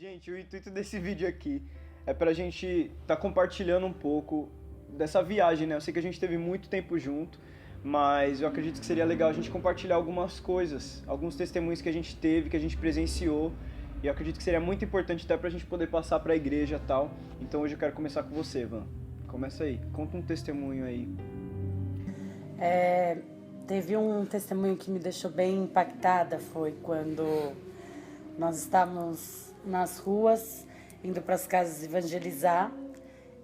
Gente, o intuito desse vídeo aqui é pra gente tá compartilhando um pouco dessa viagem, né? Eu sei que a gente teve muito tempo junto, mas eu acredito que seria legal a gente compartilhar algumas coisas, alguns testemunhos que a gente teve, que a gente presenciou, e eu acredito que seria muito importante até pra gente poder passar pra igreja e tal. Então hoje eu quero começar com você, Van. Começa aí, conta um testemunho aí. Teve um testemunho que me deixou bem impactada, foi quando nós estávamos nas ruas, indo para as casas evangelizar,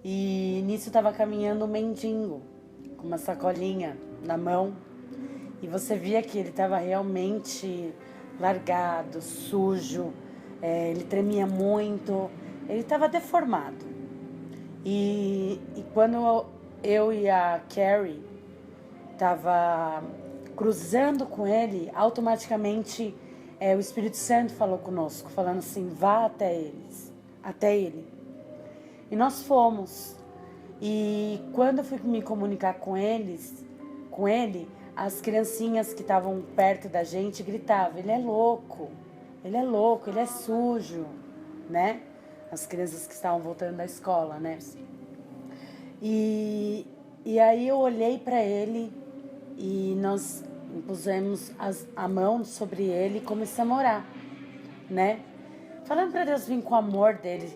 e nisso estava caminhando um mendigo, com uma sacolinha na mão, e você via que ele estava realmente largado, sujo, ele tremia muito, ele estava deformado. E quando eu e a Carrie estava cruzando com ele, automaticamente o Espírito Santo falou conosco, falando assim, vá até ele. E nós fomos. E quando eu fui me comunicar com ele, as criancinhas que estavam perto da gente gritavam, ele é louco, ele é sujo, né? As crianças que estavam voltando da escola, né? E aí eu olhei para ele e nós pusemos a mão sobre ele e começamos a orar, né? Falando para Deus vir com o amor dele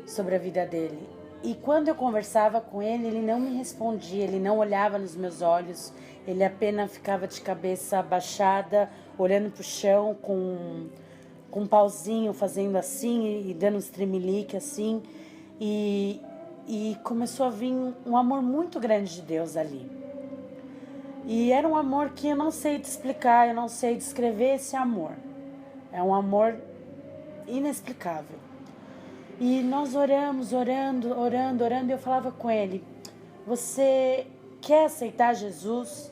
sobre a vida dele. E quando eu conversava com ele, ele não me respondia, ele não olhava nos meus olhos, ele apenas ficava de cabeça baixada, olhando pro chão com um pauzinho, fazendo assim e dando uns tremelique assim. E começou a vir um amor muito grande de Deus ali. E era um amor que eu não sei te explicar, eu não sei descrever esse amor. É um amor inexplicável. E nós oramos, orando, e eu falava com ele, você quer aceitar Jesus?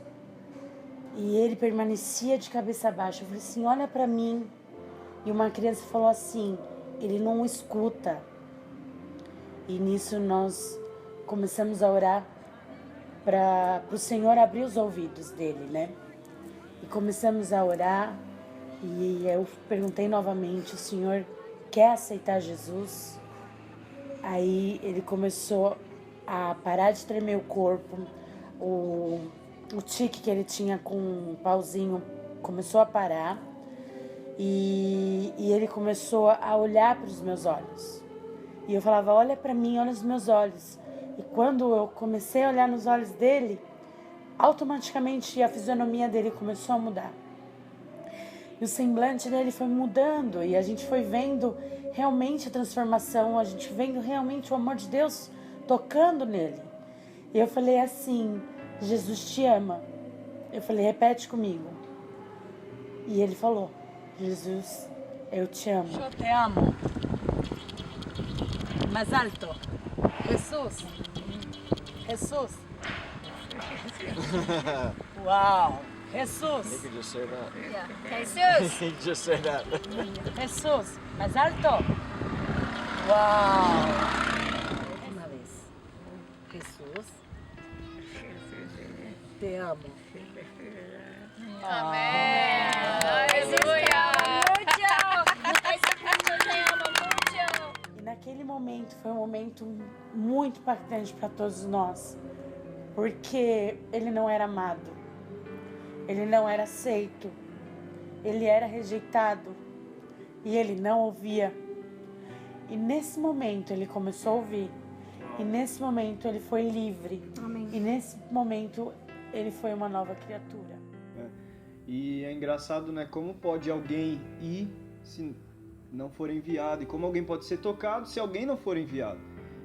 E ele permanecia de cabeça baixa. Eu falei assim, olha para mim. E uma criança falou assim, ele não escuta. E nisso nós começamos a orar para o Senhor abrir os ouvidos dele, né? E começamos a orar e eu perguntei novamente, o Senhor quer aceitar Jesus? Aí ele começou a parar de tremer o corpo, o tique que ele tinha com o pauzinho começou a parar e ele começou a olhar para os meus olhos. E eu falava, olha para mim, olha os meus olhos. E quando eu comecei a olhar nos olhos dele, automaticamente a fisionomia dele começou a mudar. E o semblante dele foi mudando e a gente foi vendo realmente a transformação, a gente vendo realmente o amor de Deus tocando nele. E eu falei assim, Jesus te ama. Eu falei, repete comigo. E ele falou, Jesus, eu te amo. Eu te amo. Mais alto. Jesus. Jesus. Wow. Jesus. You can just say that. Yeah. Jesus. You can just say that. Jesus. Mais alto. Wow. Última vez. Jesus. Te amo. Amém. Aleluia. E naquele momento foi um momento muito impactante para todos nós, porque ele não era amado, ele não era aceito, ele era rejeitado e ele não ouvia. E nesse momento ele começou a ouvir, e nesse momento ele foi livre. Amém. E nesse momento ele foi uma nova criatura. E é engraçado, né? Como pode alguém ir se não for enviado? E como alguém pode ser tocado se alguém não for enviado?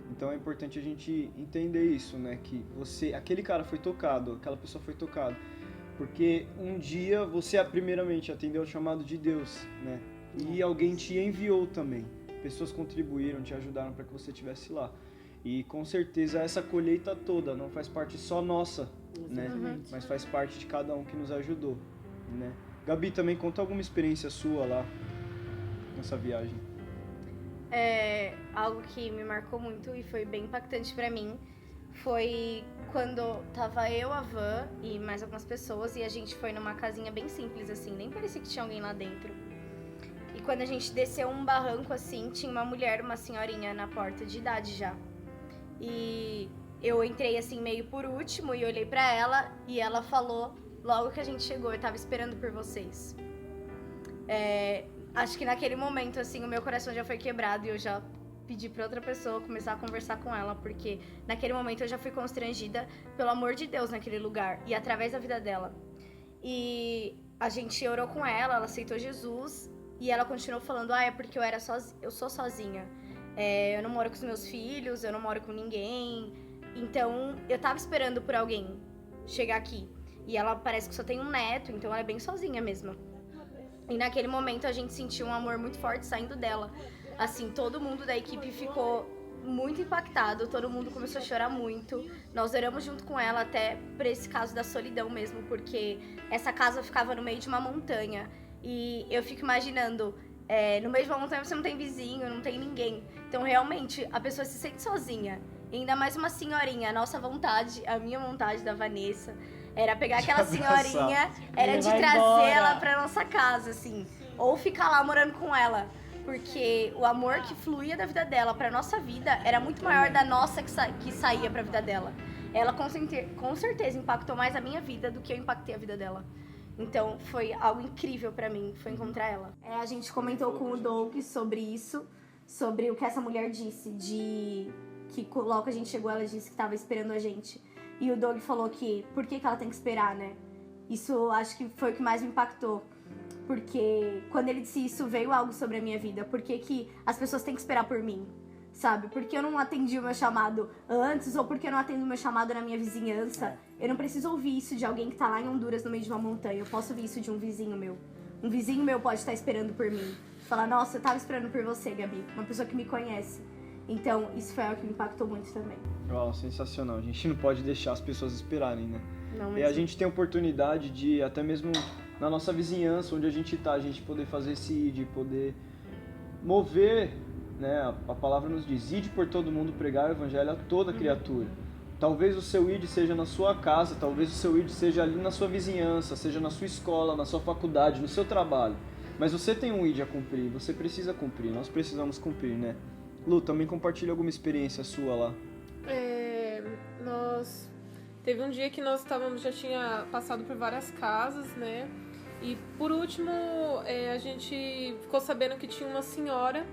Então é importante a gente entender isso, né? Que aquele cara foi tocado, aquela pessoa foi tocada. Porque um dia você, primeiramente, atendeu ao chamado de Deus, né? E alguém te enviou também. Pessoas contribuíram, te ajudaram para que você estivesse lá. E com certeza essa colheita toda não faz parte só nossa, né? Mas faz parte de cada um que nos ajudou, né? Gabi, também conta alguma experiência sua lá nessa viagem. Algo que me marcou muito e foi bem impactante pra mim foi quando tava eu, a Van e mais algumas pessoas e a gente foi numa casinha bem simples assim, nem parecia que tinha alguém lá dentro. E quando a gente desceu um barranco assim, tinha uma mulher, uma senhorinha na porta de idade já. E eu entrei assim meio por último e olhei pra ela e ela falou, logo que a gente chegou, eu tava esperando por vocês. Acho que naquele momento assim o meu coração já foi quebrado e eu já pedi pra outra pessoa começar a conversar com ela, porque naquele momento eu já fui constrangida pelo amor de Deus naquele lugar e através da vida dela. E a gente orou com ela, ela aceitou Jesus e ela continuou falando, é porque eu sou sozinha. Eu não moro com os meus filhos, eu não moro com ninguém. Então, eu tava esperando por alguém chegar aqui. E ela parece que só tem um neto, então ela é bem sozinha mesmo. E naquele momento a gente sentiu um amor muito forte saindo dela. Assim, todo mundo da equipe ficou muito impactado, todo mundo começou a chorar muito. Nós oramos junto com ela até por esse caso da solidão mesmo, porque essa casa ficava no meio de uma montanha. E eu fico imaginando, no meio de uma montanha você não tem vizinho, não tem ninguém. Então, realmente, a pessoa se sente sozinha. E ainda mais uma senhorinha. A nossa vontade, a minha vontade da Vanessa, era pegar aquela senhorinha, era de trazê-la pra nossa casa, assim. Ou ficar lá morando com ela. Porque o amor que fluía da vida dela pra nossa vida era muito maior da nossa que saía pra vida dela. Ela com certeza impactou mais a minha vida do que eu impactei a vida dela. Então, foi algo incrível pra mim, foi encontrar ela. A gente comentou com o Doug sobre isso, sobre o que essa mulher disse, que logo que a gente chegou, ela disse que tava esperando a gente. E o Doug falou que, por que ela tem que esperar, né? Isso, acho que foi o que mais me impactou. Porque quando ele disse isso, veio algo sobre a minha vida. Por que as pessoas têm que esperar por mim, sabe? Porque eu não atendi o meu chamado antes, ou porque eu não atendo o meu chamado na minha vizinhança. Eu não preciso ouvir isso de alguém que tá lá em Honduras, no meio de uma montanha. Eu posso ouvir isso de um vizinho meu. Um vizinho meu pode estar esperando por mim. Falar, nossa, eu tava esperando por você, Gabi. Uma pessoa que me conhece. Então, isso foi algo que me impactou muito também. Uau, sensacional. A gente não pode deixar as pessoas esperarem, né? Não mesmo. E a gente tem a oportunidade de, até mesmo na nossa vizinhança, onde a gente tá, a gente poder fazer esse ID, poder mover, né? A palavra nos diz, ide por todo mundo pregar o evangelho a toda criatura. Talvez o seu ID seja na sua casa, talvez o seu ID seja ali na sua vizinhança, seja na sua escola, na sua faculdade, no seu trabalho. Mas você tem um ID a cumprir, você precisa cumprir, nós precisamos cumprir, né? Lu, também compartilha alguma experiência sua lá. Teve um dia que nós já tinha passado por várias casas, né? E por último, a gente ficou sabendo que tinha uma senhora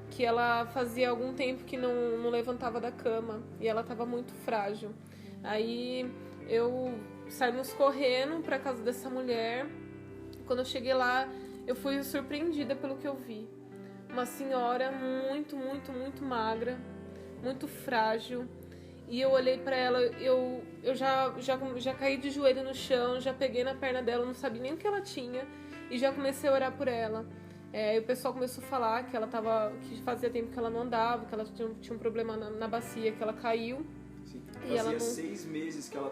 que ela fazia algum tempo que não levantava da cama e ela estava muito frágil. Aí saímos correndo para casa dessa mulher. Quando eu cheguei lá, eu fui surpreendida pelo que eu vi. Uma senhora muito, muito, muito magra, muito frágil. E eu olhei pra ela, eu já caí de joelho no chão, já peguei na perna dela, não sabia nem o que ela tinha. E já comecei a orar por ela. E o pessoal começou a falar que fazia tempo que ela não andava, que ela tinha um problema na bacia, que ela caiu. Sim. E ela não... Faziam 6 meses que ela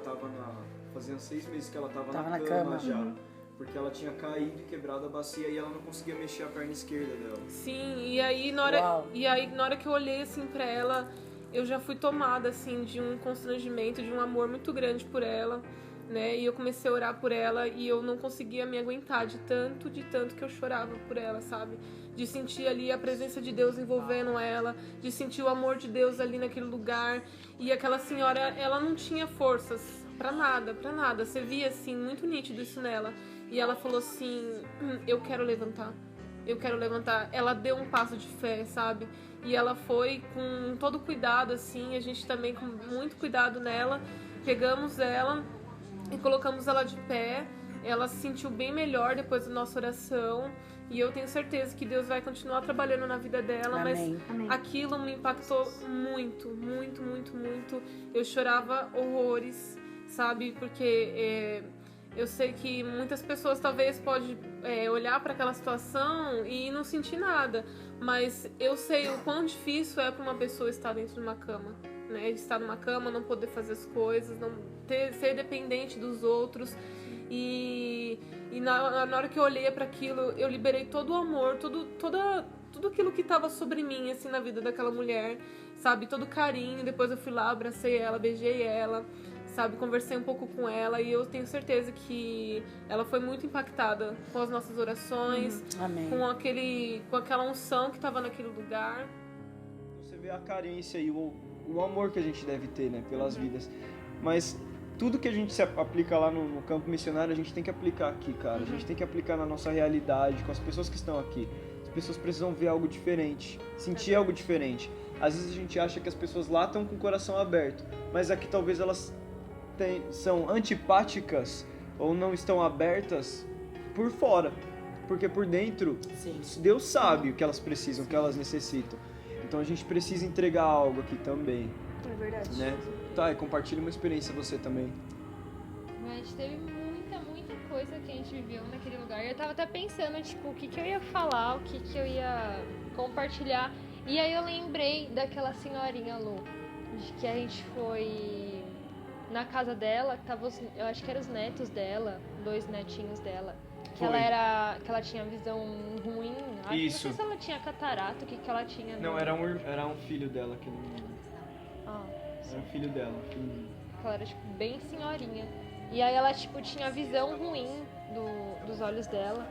tava na cama já. Uhum. Porque ela tinha caído e quebrado a bacia e ela não conseguia mexer a perna esquerda dela. Sim, e aí na hora que eu olhei assim pra ela, eu já fui tomada assim de um constrangimento, de um amor muito grande por ela, né? E eu comecei a orar por ela e eu não conseguia me aguentar de tanto que eu chorava por ela, sabe? De sentir ali a presença de Deus envolvendo ela, de sentir o amor de Deus ali naquele lugar. E aquela senhora, ela não tinha forças pra nada. Você via assim, muito nítido isso nela. E ela falou assim, eu quero levantar. Ela deu um passo de fé, sabe? E ela foi com todo cuidado, assim, a gente também com muito cuidado nela. Pegamos ela e colocamos ela de pé. Ela se sentiu bem melhor depois da nossa oração. E eu tenho certeza que Deus vai continuar trabalhando na vida dela. Amém. Mas aquilo me impactou muito, muito, muito, muito. Eu chorava horrores, sabe? Porque... eu sei que muitas pessoas talvez podem olhar para aquela situação e não sentir nada, mas eu sei o quão difícil é para uma pessoa estar dentro de uma cama, né? Estar numa cama, não poder fazer as coisas, ser dependente dos outros. E na hora que eu olhei para aquilo, eu liberei todo o amor, tudo aquilo que estava sobre mim, assim, na vida daquela mulher, sabe? Todo carinho. Depois eu fui lá, abracei ela, beijei ela, sabe? Conversei um pouco com ela e eu tenho certeza que ela foi muito impactada com as nossas orações, Amém. com aquela unção que estava naquele lugar. Você vê a carência e o amor que a gente deve ter, né, pelas vidas. Mas tudo que a gente se aplica lá no campo missionário, a gente tem que aplicar aqui, cara. A gente tem que aplicar na nossa realidade, com as pessoas que estão aqui. As pessoas precisam ver algo diferente, sentir algo diferente. Às vezes a gente acha que as pessoas lá estão com o coração aberto, mas aqui talvez elas são antipáticas ou não estão abertas por fora. Porque por dentro, Sim. Deus sabe o que elas precisam, o que elas necessitam. Então a gente precisa entregar algo aqui também, É verdade. né? Tá, e compartilha uma experiência você também. Mas teve muita coisa que a gente viveu naquele lugar. Eu tava até pensando, tipo, o que eu ia falar, o que eu ia compartilhar. E aí eu lembrei daquela senhorinha, Lu, de que a gente foi na casa dela, que tava eu acho que eram os netos dela, 2 netinhos dela. Que ela tinha visão ruim. Isso. Não sei se ela tinha catarata, o que ela tinha. Não, era um filho dela que não... Ah, Era um filho dela, um filho... ela era, tipo, bem senhorinha. E aí ela, tipo, tinha visão ruim dos olhos dela.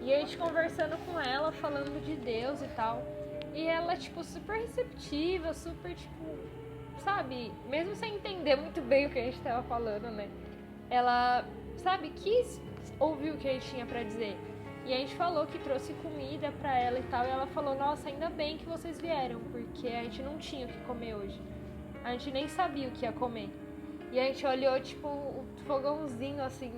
E a gente conversando com ela, falando de Deus e tal. E ela, tipo, super receptiva, super, tipo, sabe? Mesmo sem entender muito bem o que a gente tava falando, né? Ela, sabe, quis ouvir o que a gente tinha pra dizer. E a gente falou que trouxe comida pra ela e tal. E ela falou, nossa, ainda bem que vocês vieram, porque a gente não tinha o que comer hoje. A gente nem sabia o que ia comer. E a gente olhou, tipo, o fogãozinho, assim,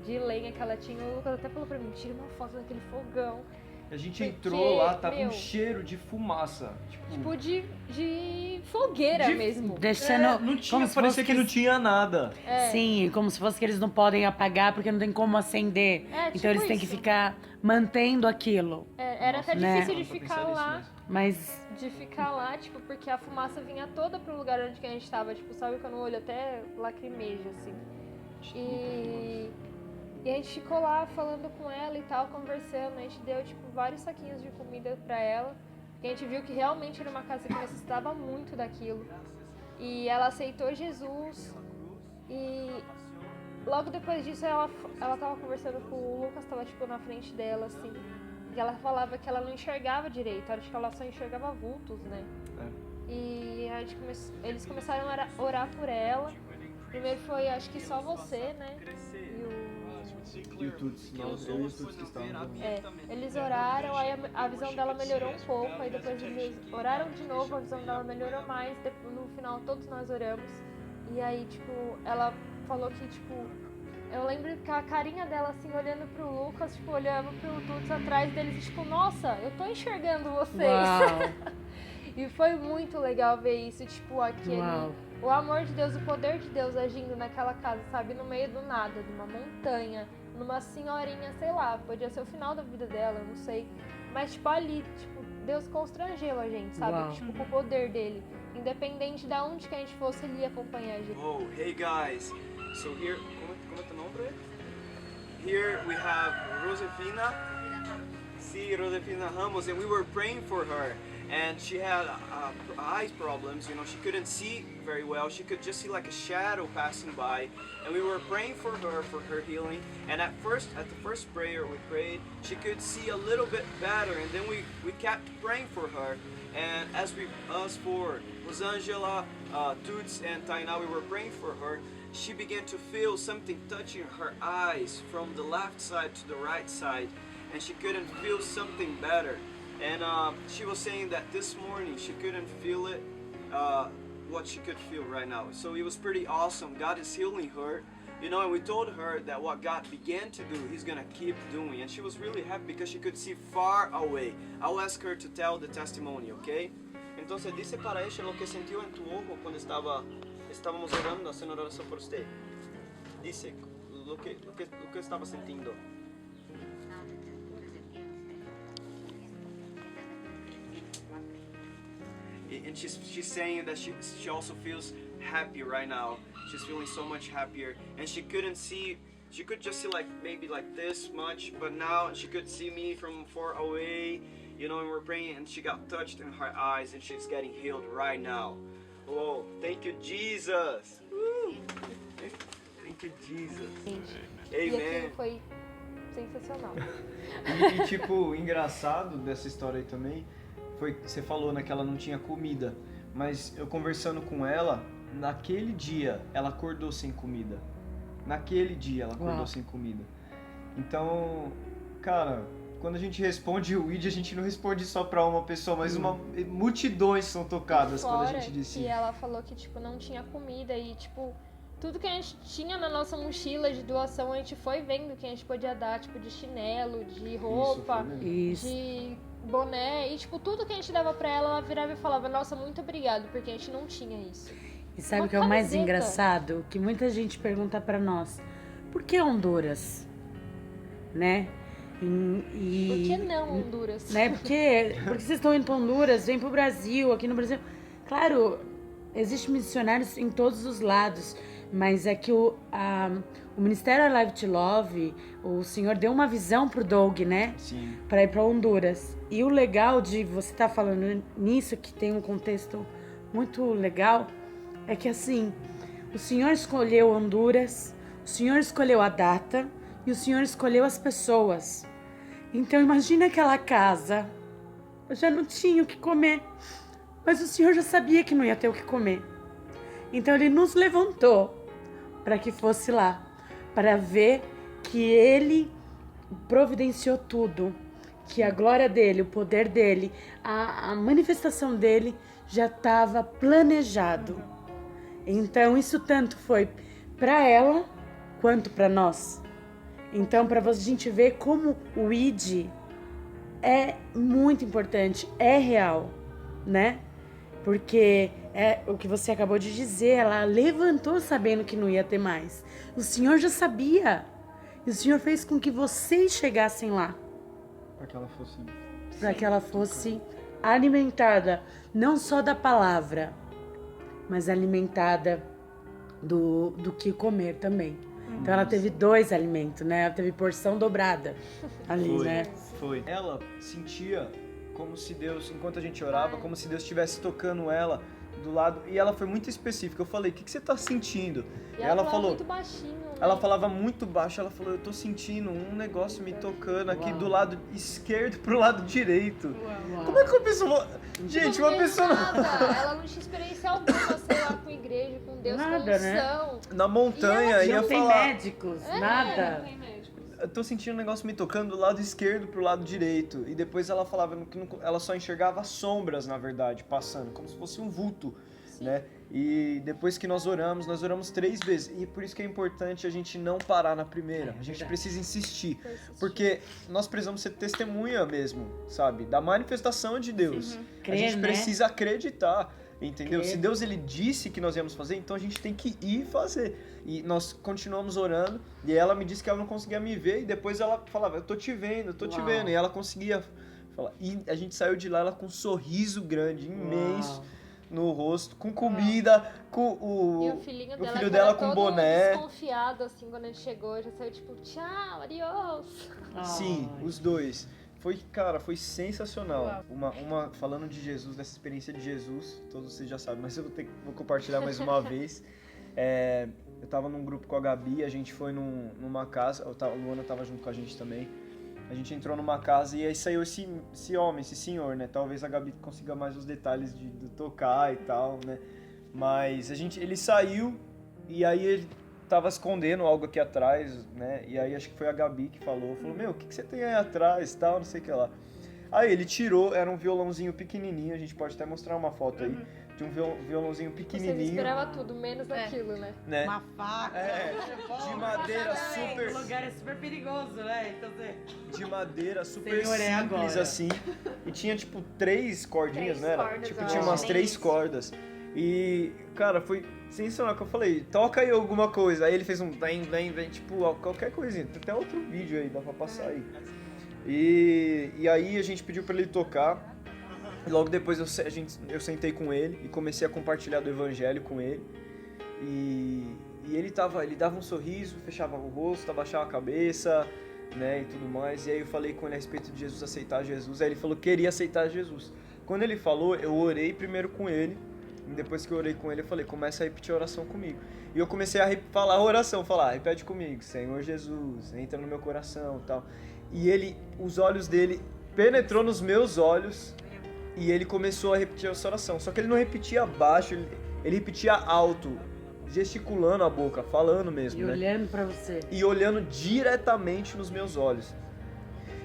de lenha que ela tinha. O Lucas até falou pra mim, tira uma foto daquele fogão. A gente Porque, entrou lá, tava meu, um cheiro de fumaça. Tipo, de fogueira mesmo. Deixando. Não tinha, como se parecia fosse que não tinha nada. É. Sim, como se fosse que eles não podem apagar porque não tem como acender. É, Então tipo eles têm que isso. ficar mantendo aquilo. Era até Né? difícil de Pra ficar pensar nisso lá. mesmo. Mas De ficar lá, tipo, porque a fumaça vinha toda pro lugar onde que a gente tava. Tipo, sabe quando o olho até lacrimeja, assim. E a gente ficou lá falando com ela e tal, conversando. A gente deu, tipo, vários saquinhos de comida pra ela. Porque a gente viu que realmente era uma casa que necessitava muito daquilo. E ela aceitou Jesus. E logo depois disso, ela tava conversando com o Lucas, tava, tipo, na frente dela, assim. E ela falava que ela não enxergava direito. Acho que ela só enxergava vultos, né? E a gente eles começaram a orar por ela. Primeiro foi, acho que só você, né? E o Tuts, nós, eu e o Tuts que estávamos. Eles oraram, aí a visão dela melhorou um pouco. Aí depois eles oraram de novo, a visão dela melhorou mais. No final, todos nós oramos. E aí, tipo, ela falou que, tipo... Eu lembro que a carinha dela, assim, olhando pro Lucas, tipo, olhando pro Tuts atrás deles, tipo, nossa, eu tô enxergando vocês. uau, E foi muito legal ver isso, tipo, aquele... uau. O amor de Deus, o poder de Deus agindo naquela casa, sabe? No meio do nada, de uma montanha, numa senhorinha, sei lá, podia ser o final da vida dela, eu não sei. Mas, tipo, ali, tipo, Deus constrangeu a gente, sabe? Uau. Tipo, com o poder dele. Independente de onde que a gente fosse, ele ia acompanhar a gente. Oh, hey guys. So here, como é teu nome? Here we have Josefina. See, Josefina Ramos, and we were praying for her. And she had eyes problems, you know, she couldn't see very well. She could just see like a shadow passing by. And we were praying for her healing. And at the first prayer we prayed, she could see a little bit better. And then we kept praying for her. And as for Rosangela, Tuts, and Tainá, we were praying for her, she began to feel something touching her eyes from the left side to the right side. And she couldn't feel something better. And she was saying that this morning she couldn't feel it, what she could feel right now. So it was pretty awesome. God is healing her, you know, and we told her that what God began to do, He's gonna keep doing. And she was really happy because she could see far away. I'll ask her to tell the testimony, okay? Entonces dice para ella lo que sintió en tu ojo cuando estábamos orando, haciendo oración por usted. Dice lo que estaba sintiendo. And she's saying that she also feels happy right now. She's feeling so much happier. And she could just see like maybe like this much, but now she could see me from far away, you know, and we're praying and she got touched in her eyes and she's getting healed right now. Oh, thank you, Jesus. Woo. Thank you, Jesus. Gente. E Amen. aquilo foi sensacional. E tipo, engraçado dessa história aí também, foi que você falou, né, que ela não tinha comida. Mas eu conversando com ela, naquele dia ela acordou sem comida. Naquele dia ela acordou Uau. sem comida. Então, cara, quando a gente responde o ID, a gente não responde só pra uma pessoa, mas multidões são tocadas quando a Fora gente diz que sim. ela falou que, tipo, não tinha comida e, tipo, tudo que a gente tinha na nossa mochila de doação, a gente foi vendo que a gente podia dar, tipo, de chinelo, de roupa, Isso. de boné, e, tipo, tudo que a gente dava pra ela, ela virava e falava, nossa, muito obrigado, porque a gente não tinha isso. E sabe Uma o que é o mais camiseta. engraçado? Que muita gente pergunta pra nós, por que Honduras? Né? Por que não Honduras? Né? Porque vocês estão indo pra Honduras, vem pro Brasil, aqui no Brasil. Claro, existem missionários em todos os lados, mas é que o Ministério Alive to Love, o senhor deu uma visão pro Doug, né? Sim. Pra ir pra Honduras. E o legal de você estar falando nisso, que tem um contexto muito legal, é que assim, o senhor escolheu Honduras, o senhor escolheu a data e o senhor escolheu as pessoas. Então imagina aquela casa, eu já não tinha o que comer, mas o senhor já sabia que não ia ter o que comer. Então ele nos levantou para que fosse lá, para ver que ele providenciou tudo, que a glória dele, o poder dele, a manifestação dele já estava planejado. Então isso tanto foi para ela quanto para nós. Então para a gente ver como o ID é muito importante, é real, né? Porque é o que você acabou de dizer, ela levantou sabendo que não ia ter mais. O Senhor já sabia. E o Senhor fez com que vocês chegassem lá. Pra que ela fosse... Para que ela fosse alimentada, não só da palavra, mas alimentada do que comer também. Então ela teve 2 alimentos, né? Ela teve porção dobrada ali, Foi, né? foi. Ela sentia como se Deus, enquanto a gente orava, como se Deus estivesse tocando ela do lado. E ela foi muito específica. Eu falei, o que você tá sentindo? E ela falava falou, muito baixinho, né? ela falava muito baixo. Ela falou, eu tô sentindo um negócio me tocando aqui Uau. do lado esquerdo pro lado direito. Uau. Como é que uma pessoa... Gente, uma Não pessoa... nada. Ela não tinha experiência alguma, sei lá, com igreja, com Deus, Nada, com né? unção. Na montanha Não ia tem falar... médicos, nada. Eu tô sentindo um negócio me tocando do lado esquerdo pro lado direito. E depois ela falava que ela só enxergava sombras, na verdade, passando, como se fosse um vulto, né? E depois que nós oramos 3 vezes. E por isso que é importante a gente não parar na primeira. A gente precisa insistir. Porque nós precisamos ser testemunha mesmo, sabe? Da manifestação de Deus. A Crer, gente né? precisa acreditar. Entendeu? Crer. Se Deus ele disse que nós íamos fazer, então a gente tem que ir fazer. E nós continuamos orando, e ela me disse que ela não conseguia me ver, e depois ela falava, eu tô te vendo, eu tô te Uau. vendo. E ela conseguia falar. E a gente saiu de lá ela com um sorriso grande, imenso, Uau. no rosto, com comida, com E o filhinho dela, filho que dela era com todo boné. desconfiado, assim, quando ele chegou, já saiu tipo, tchau, adiós. Sim, Ai. os dois. Foi, cara, foi sensacional. Uma falando de Jesus, dessa experiência de Jesus, todos vocês já sabem, mas eu vou compartilhar mais uma vez. Eu tava num grupo com a Gabi, a gente foi numa casa, a Luana tava junto com a gente também. A gente entrou numa casa e aí saiu esse homem, esse senhor, né? Talvez a Gabi consiga mais os detalhes de tocar e tal, né? Mas ele saiu e aí ele tava escondendo algo aqui atrás, né? E aí acho que foi a Gabi que falou, meu, o que você tem aí atrás, tal, não sei o que lá. Aí ele tirou, era um violãozinho pequenininho, a gente pode até mostrar uma foto aí, de um violãozinho Você pequenininho. esperava tudo, menos aquilo, né? Né? Uma faca. De madeira O super... lugar é super perigoso, né? Então você... De madeira super Senhor, é simples, agora. assim. E tinha, tipo, 3 cordinhas, 3 né? cordas, Tipo, eu tinha acho, umas nem 3 isso. cordas. E, cara, foi sensacional que eu falei, toca aí alguma coisa. Aí ele fez um vem, tipo, qualquer coisinha. Tem até outro vídeo aí, dá pra passar aí. E aí a gente pediu pra ele tocar. E logo depois eu sentei com ele e comecei a compartilhar do evangelho com ele. E ele dava um sorriso, fechava o rosto, abaixava a cabeça, né, e tudo mais. E aí eu falei com ele a respeito de Jesus, aceitar Jesus. Aí ele falou que queria aceitar Jesus. Quando ele falou, eu orei primeiro com ele, E depois que eu orei com ele, eu falei, começa a repetir a oração comigo. E eu comecei a falar a oração, repete comigo, Senhor Jesus, entra no meu coração e tal. E os olhos dele penetrou nos meus olhos e ele começou a repetir essa oração. Só que ele não repetia baixo, ele repetia alto, gesticulando a boca, falando mesmo, E olhando pra você. E olhando diretamente nos meus olhos.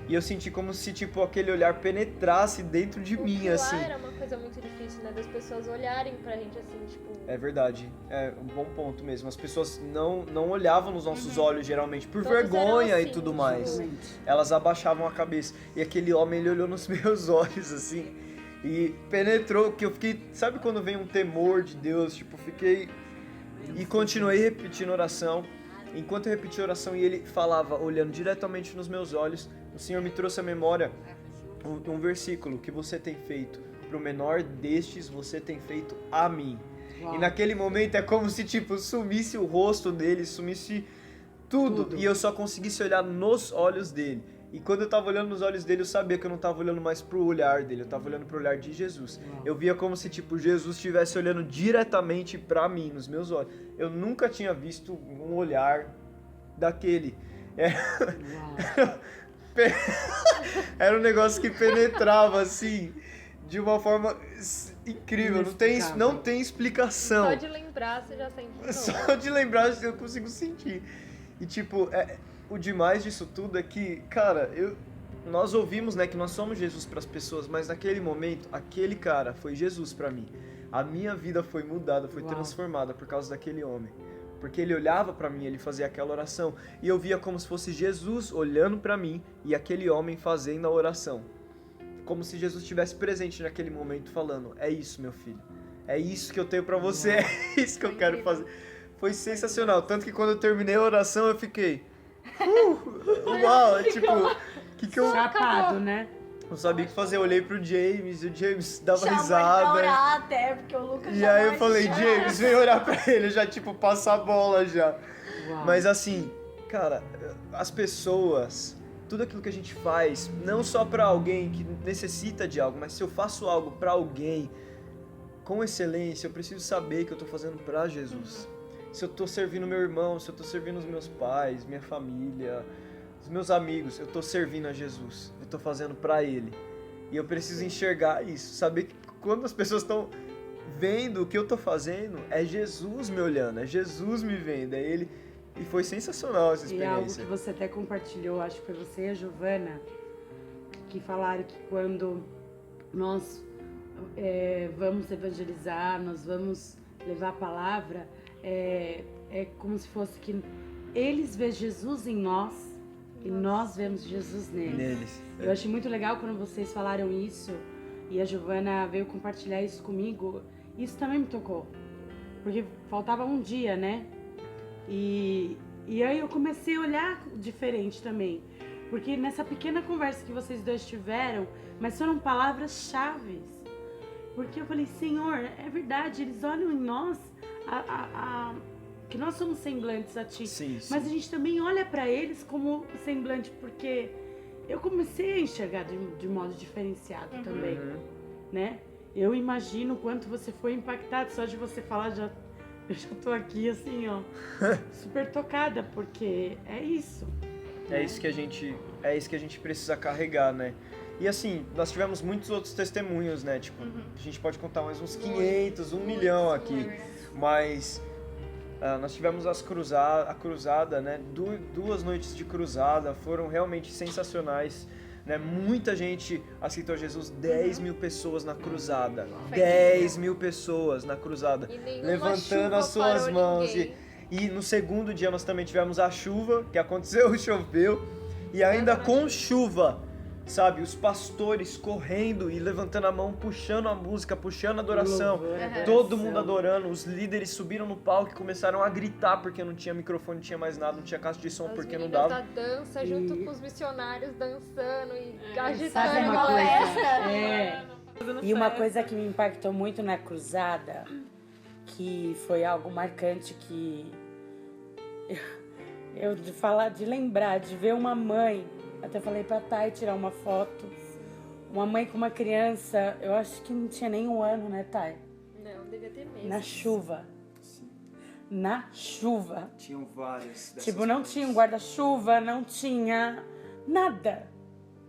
E eu senti como se, tipo, aquele olhar penetrasse dentro de mim, assim. Era uma coisa muito difícil, né? Das pessoas olharem pra gente assim, tipo... É verdade. É um bom ponto mesmo. As pessoas não olhavam nos nossos olhos, geralmente, por Todos vergonha eram e assim, tudo mais. Realmente. Elas abaixavam a cabeça. E aquele homem, ele olhou nos meus olhos, assim, e penetrou, que eu fiquei... Sabe quando vem um temor de Deus? Tipo, fiquei... E continuei repetindo a oração. Enquanto eu repetia a oração e ele falava, olhando diretamente nos meus olhos, o Senhor me trouxe à memória um versículo que você tem feito. Pro menor destes, você tem feito a mim. Uau. E naquele momento é como se, tipo, sumisse o rosto dele, sumisse tudo. E eu só conseguisse olhar nos olhos dele. E quando eu tava olhando nos olhos dele, eu sabia que eu não tava olhando mais pro olhar dele, eu tava olhando pro olhar de Jesus. Eu via como se, tipo, Jesus estivesse olhando diretamente pra mim, nos meus olhos. Eu nunca tinha visto um olhar daquele. Era um negócio que penetrava, assim, de uma forma incrível. Não tem explicação. Só de lembrar, você já sente de novo. Só de lembrar eu consigo sentir. E tipo, o demais disso tudo é que, cara, nós ouvimos, né, que nós somos Jesus para as pessoas, mas naquele momento, aquele cara foi Jesus para mim. A minha vida foi mudada, foi transformada por causa daquele homem. Porque ele olhava para mim, ele fazia aquela oração, e eu via como se fosse Jesus olhando para mim e aquele homem fazendo a oração. Como se Jesus estivesse presente naquele momento falando, é isso, meu filho. É isso que eu tenho para você, é isso que eu quero fazer. Foi sensacional, tanto que quando eu terminei a oração eu fiquei... uau, tipo, que eu... Chapado, né? Não sabia o que fazer, eu olhei pro James, e o James dava Chamou risada. pra orar até, porque o Lucas E já aí eu vai falei, chorar. James, vem orar pra ele, já tipo, passa a bola já. Uau. Mas assim, cara, as pessoas, tudo aquilo que a gente faz, não só pra alguém que necessita de algo, mas se eu faço algo pra alguém com excelência, eu preciso saber que eu tô fazendo pra Jesus. Se eu tô servindo meu irmão, se eu tô servindo os meus pais, minha família, os meus amigos, eu tô servindo a Jesus. Eu tô fazendo pra Ele. E eu preciso enxergar isso, saber que quando as pessoas estão vendo o que eu tô fazendo, é Jesus me olhando, é Jesus me vendo, é Ele. E foi sensacional essa E algo experiência. que você até compartilhou, acho que foi você e a Giovana, que falaram que quando nós vamos evangelizar, nós vamos levar a palavra, é como se fosse que eles veem Jesus em nós e nós vemos Jesus neles. Eu achei muito legal quando vocês falaram isso e a Giovana veio compartilhar isso comigo. Isso também me tocou, porque faltava um dia, né? E aí eu comecei a olhar diferente também, porque nessa pequena conversa que vocês dois tiveram, mas foram palavras-chave. Porque eu falei, Senhor, é verdade, eles olham em nós que nós somos semblantes a Ti. Sim, sim. Mas a gente também olha pra eles como semblante, porque eu comecei a enxergar de modo diferenciado também, né? Eu imagino o quanto você foi impactado, só de você falar, eu já tô aqui assim, ó, super tocada, porque é isso. É isso que a gente precisa carregar, né? E assim, nós tivemos muitos outros testemunhos, né? Tipo, a gente pode contar mais uns 500, 1 milhão aqui. Mas nós tivemos a cruzada, né? 2 noites de cruzada foram realmente sensacionais, né? Muita gente aceitou Jesus, 10 mil pessoas na cruzada. 10 mil pessoas na cruzada, E nenhuma levantando as chuva suas parou mãos. ninguém. E no segundo dia nós também tivemos a chuva, que aconteceu, choveu, e ainda com chuva, sabe, os pastores correndo e levantando a mão, puxando a música, puxando a adoração, Louvor, adoração. todo mundo adorando, os líderes subiram no palco e começaram a gritar porque não tinha microfone, não tinha mais nada, não tinha caixa de som As porque não meninas dava. da dança junto com os missionários dançando e agitando Sabe uma a coisa? festa. E uma coisa que me impactou muito na cruzada, que foi algo marcante, que eu de lembrar, de ver uma mãe, até falei pra Thay tirar uma foto, uma mãe com uma criança, eu acho que não tinha nem 1 ano, né, Thay? devia ter mesmo. Na chuva. Sim. Na chuva. Tinham várias dessas Tipo, não coisas. tinha um guarda-chuva, não tinha nada.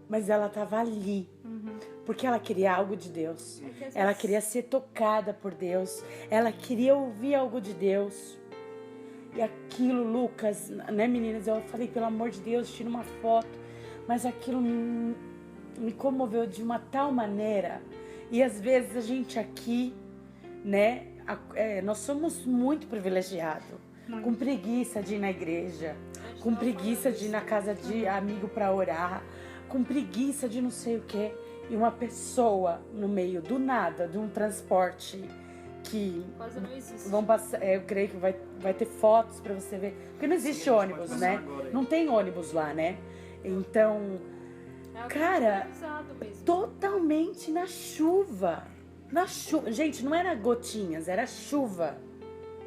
Mas ela tava ali. Porque ela queria algo de Deus. Ela queria ser tocada por Deus. Ela queria ouvir algo de Deus. E aquilo, Lucas, né, meninas? Eu falei, pelo amor de Deus, tira uma foto. Mas aquilo me comoveu de uma tal maneira. E às vezes a gente aqui, né? Nós somos muito privilegiados. Com preguiça de ir na igreja. Com preguiça de ir na casa de amigo para orar. Com preguiça de não sei o quê. E uma pessoa no meio do nada, de um transporte que Quase não existe. vão passar, eu creio que vai ter fotos pra você ver, porque não existe ônibus, né? Não tem ônibus lá, né? Então, É algo cara, organizado mesmo. totalmente na chuva. Na chuva, gente, não era gotinhas, era chuva.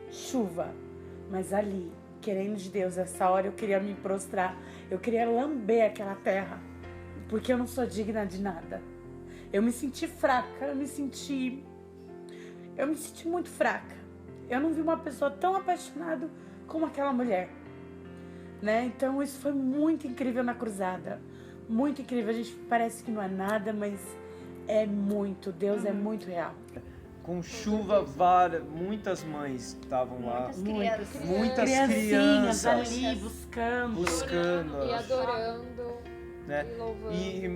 Chuva. Mas ali, querendo de Deus, essa hora eu queria me prostrar, eu queria lamber aquela terra, porque eu não sou digna de nada. Eu me senti fraca, eu me senti muito fraca. Eu não vi uma pessoa tão apaixonada como aquela mulher, né? Então isso foi muito incrível na cruzada, muito incrível. A gente parece que não é nada, mas é muito. Deus é muito real. Com chuva, muitas mães estavam lá. Muitas Criancinhas crianças ali buscando. buscando. E adorando. Né? E louvando.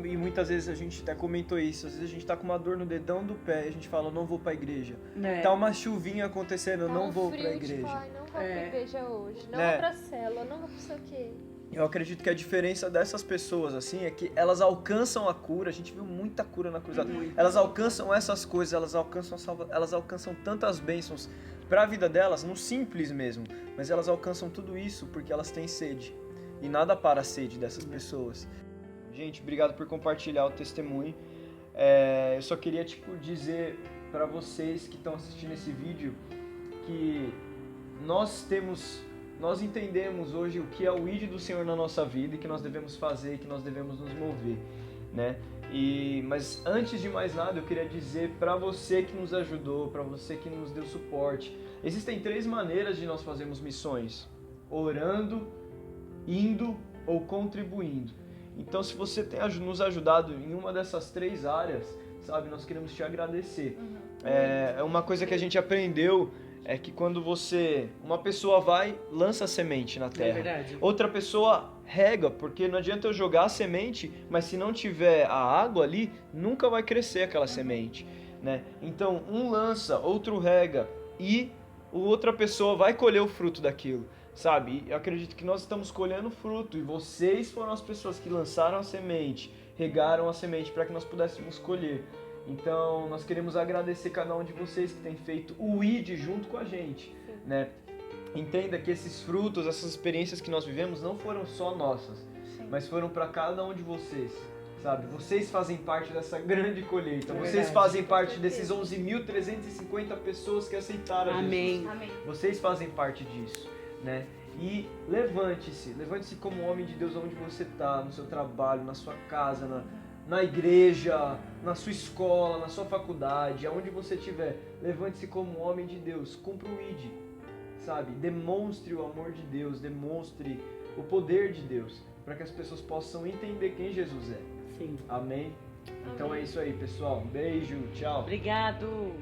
E muitas vezes a gente até comentou isso. Às vezes a gente tá com uma dor no dedão do pé e a gente fala, eu não vou pra igreja. Né? Tá uma chuvinha acontecendo, eu Tá não um vou frio, pra tipo, igreja. ai, não vou pra igreja hoje. Não Né? vou pra célula, não vou pra sei o quê. Eu acredito que a diferença dessas pessoas, assim, é que elas alcançam a cura. A gente viu muita cura na cruzada. Elas alcançam essas coisas, elas alcançam tantas bênçãos pra vida delas, no simples mesmo. Mas elas alcançam tudo isso porque elas têm sede. E nada para a sede dessas pessoas. Gente, obrigado por compartilhar o testemunho. Eu só queria, dizer pra vocês que estão assistindo esse vídeo que nós entendemos hoje o que é o ID do Senhor na nossa vida e que nós devemos fazer e que nós devemos nos mover, né? Mas antes de mais nada, eu queria dizer para você que nos ajudou, para você que nos deu suporte, existem 3 maneiras de nós fazermos missões: orando, indo ou contribuindo. Então, se você tem nos ajudado em uma dessas 3 áreas, sabe, nós queremos te agradecer. É uma coisa que a gente aprendeu é que quando uma pessoa lança a semente na terra. É verdade. Outra pessoa rega, porque não adianta eu jogar a semente, mas se não tiver a água ali, nunca vai crescer aquela semente, né? Então, um lança, outro rega e outra pessoa vai colher o fruto daquilo, sabe? E eu acredito que nós estamos colhendo fruto e vocês foram as pessoas que lançaram a semente, regaram a semente para que nós pudéssemos colher. Então, nós queremos agradecer cada um de vocês que tem feito o ID junto com a gente, né? Entenda que esses frutos, essas experiências que nós vivemos não foram só nossas, mas foram para cada um de vocês, sabe? Vocês fazem parte dessa grande colheita. Vocês fazem parte desses 11.350 pessoas que aceitaram a Jesus. Amém. Vocês fazem parte disso, né? E levante-se como homem de Deus onde você está, no seu trabalho, na sua casa, na igreja, na sua escola, na sua faculdade, aonde você estiver. Levante-se como homem de Deus, cumpra o ID, sabe? Demonstre o amor de Deus, demonstre o poder de Deus, para que as pessoas possam entender quem Jesus é. Sim. Amém? Então é isso aí, pessoal. Um beijo, tchau. Obrigado.